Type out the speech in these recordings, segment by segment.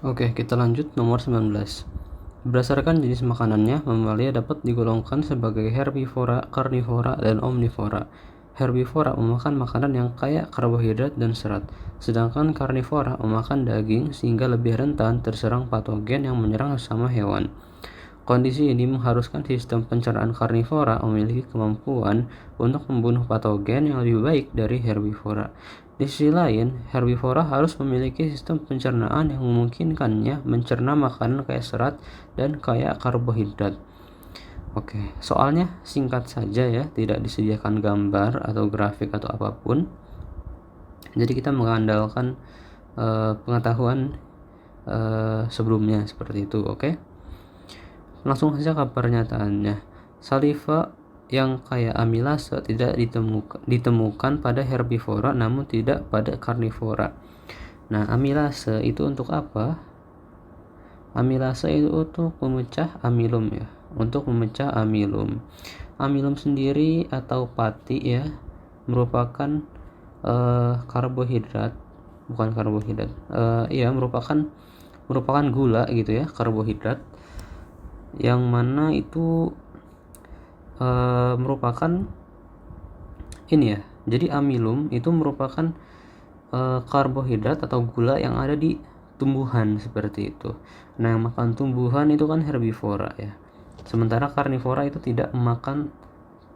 Oke, kita lanjut nomor 19. Berdasarkan jenis makanannya, mamalia dapat digolongkan sebagai herbivora, karnivora, dan omnivora. Herbivora memakan makanan yang kaya karbohidrat dan serat, sedangkan karnivora memakan daging sehingga lebih rentan terserang patogen yang menyerang sesama hewan. Kondisi ini mengharuskan sistem pencernaan karnivora memiliki kemampuan untuk membunuh patogen yang lebih baik dari herbivora. Di sisi lain, herbivora harus memiliki sistem pencernaan yang memungkinkannya mencerna makanan kaya serat dan kaya karbohidrat. Oke, soalnya singkat saja ya, tidak disediakan gambar atau grafik atau apapun. Jadi kita mengandalkan pengetahuan sebelumnya seperti itu, oke? Langsung saja ke pernyataannya. Saliva yang kaya amilase tidak ditemukan pada herbivora namun tidak pada karnivora. Nah, amilase itu untuk apa? Amilase itu untuk memecah amilum ya, untuk memecah amilum. Amilum sendiri atau pati ya merupakan karbohidrat, bukan karbohidrat. Merupakan gula gitu ya, karbohidrat yang mana itu merupakan ini ya. Jadi amilum itu merupakan karbohidrat atau gula yang ada di tumbuhan seperti itu. Nah, yang makan tumbuhan itu kan herbivora ya. Sementara karnivora itu tidak memakan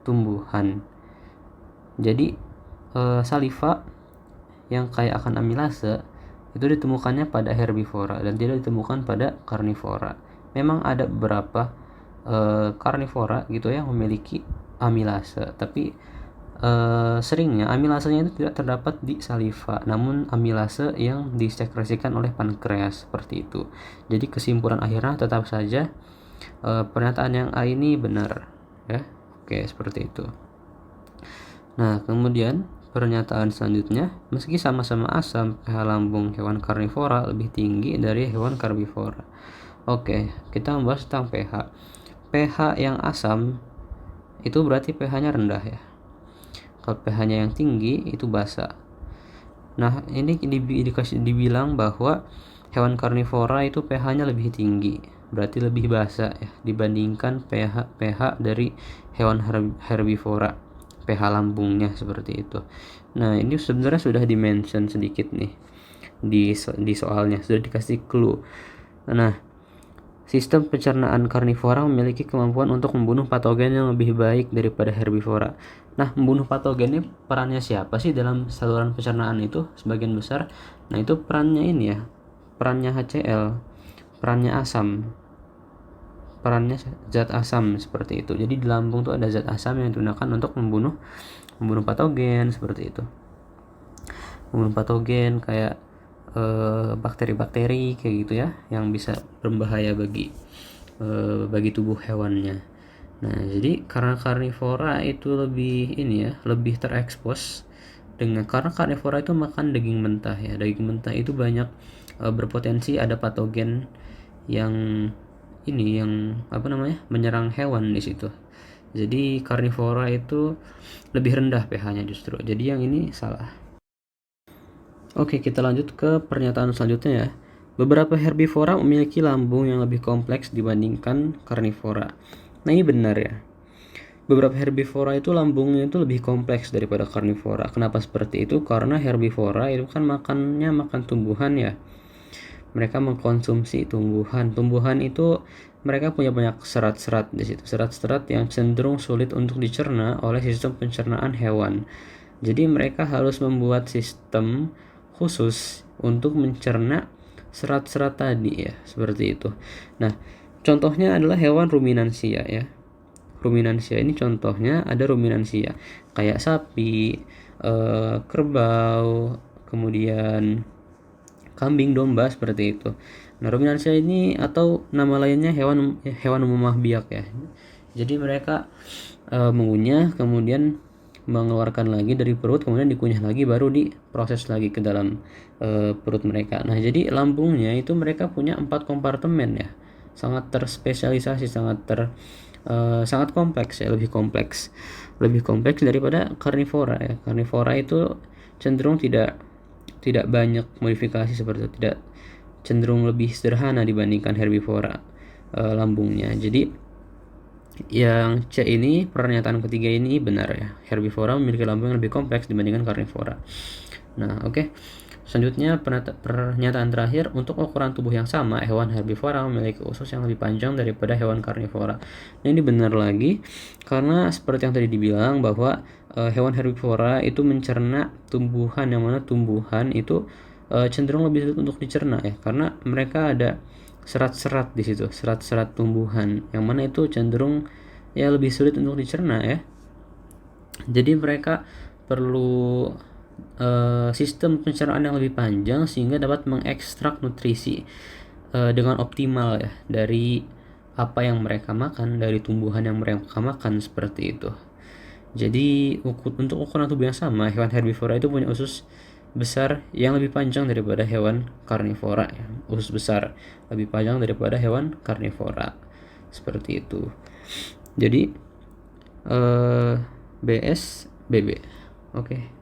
tumbuhan. Jadi saliva yang kaya akan amilase itu ditemukannya pada herbivora dan tidak ditemukan pada karnivora. Memang ada beberapa karnivora gitu yang memiliki amilase, tapi seringnya amilasenya itu tidak terdapat di saliva, namun amilase yang disekresikan oleh pankreas seperti itu. Jadi kesimpulan akhirnya tetap saja pernyataan yang A ini benar ya. Oke, seperti itu. Nah, kemudian pernyataan selanjutnya, meski sama-sama asam, pH lambung hewan karnivora lebih tinggi dari hewan karbivora. Oke, kita membahas tentang pH. pH yang asam itu berarti pH-nya rendah ya. Kalau pH-nya yang tinggi itu basa. Nah, ini dibilang bahwa hewan karnivora itu pH-nya lebih tinggi, berarti lebih basa ya dibandingkan pH dari hewan herbivora. pH lambungnya seperti itu. Nah, ini sebenarnya sudah dimention sedikit nih di soalnya, sudah dikasih clue. Nah, sistem pencernaan karnivora memiliki kemampuan untuk membunuh patogen yang lebih baik daripada herbivora. Nah, membunuh patogen ini perannya siapa sih dalam saluran pencernaan itu? Sebagian besar. Nah, itu perannya ini ya. Perannya HCl, perannya asam. Perannya zat asam seperti itu. Jadi di lambung tuh ada zat asam yang digunakan untuk membunuh patogen seperti itu. Membunuh patogen kayak bakteri-bakteri kayak gitu ya, yang bisa berbahaya bagi tubuh hewannya. Nah, jadi karena karnivora itu lebih lebih terekspos karena karnivora itu makan daging mentah ya. Daging mentah itu banyak berpotensi ada patogen yang menyerang hewan di situ. Jadi karnivora itu lebih rendah pH-nya justru. Jadi yang ini salah. Oke, kita lanjut ke pernyataan selanjutnya ya. Beberapa herbivora memiliki lambung yang lebih kompleks dibandingkan karnivora. Nah, ini benar ya. Beberapa herbivora itu lambungnya itu lebih kompleks daripada karnivora. Kenapa seperti itu? Karena herbivora itu kan makan tumbuhan ya. Mereka mengkonsumsi tumbuhan. Tumbuhan itu mereka punya banyak serat-serat di situ. Serat-serat yang cenderung sulit untuk dicerna oleh sistem pencernaan hewan. Jadi mereka harus membuat sistem khusus untuk mencerna serat-serat tadi ya, seperti itu. Nah, contohnya adalah hewan ruminansia ya. Ruminansia ini contohnya ada ruminansia kayak sapi, kerbau, kemudian kambing, domba seperti itu. Nah, ruminansia ini atau nama lainnya hewan memamah biak ya. Jadi mereka mengunyah, kemudian mengeluarkan lagi dari perut, kemudian dikunyah lagi, baru diproses lagi ke dalam perut mereka. Nah, jadi lambungnya itu mereka punya 4 kompartemen ya, sangat terspesialisasi, sangat kompleks ya, lebih kompleks daripada karnivora ya. Karnivora itu cenderung tidak banyak modifikasi seperti itu, cenderung lebih sederhana dibandingkan herbivora lambungnya. Jadi yang C ini, pernyataan ketiga ini benar ya. Herbivora memiliki lambung yang lebih kompleks dibandingkan karnivora. Nah, oke. Selanjutnya pernyataan terakhir, untuk ukuran tubuh yang sama, hewan herbivora memiliki usus yang lebih panjang daripada hewan karnivora. Nah, ini benar lagi karena seperti yang tadi dibilang bahwa hewan herbivora itu mencerna tumbuhan, yang mana tumbuhan itu cenderung lebih sulit untuk dicerna ya, karena mereka ada serat-serat di situ, serat-serat tumbuhan, yang mana itu cenderung ya lebih sulit untuk dicerna ya. Jadi mereka perlu sistem pencernaan yang lebih panjang sehingga dapat mengekstrak nutrisi dengan optimal ya dari apa yang mereka makan, dari tumbuhan yang mereka makan, seperti itu. Jadi untuk ukuran tubuh yang sama, hewan herbivora itu punya usus besar yang lebih panjang daripada hewan karnivora ya. Usus besar lebih panjang daripada hewan karnivora, seperti itu. Jadi BS BB. Oke.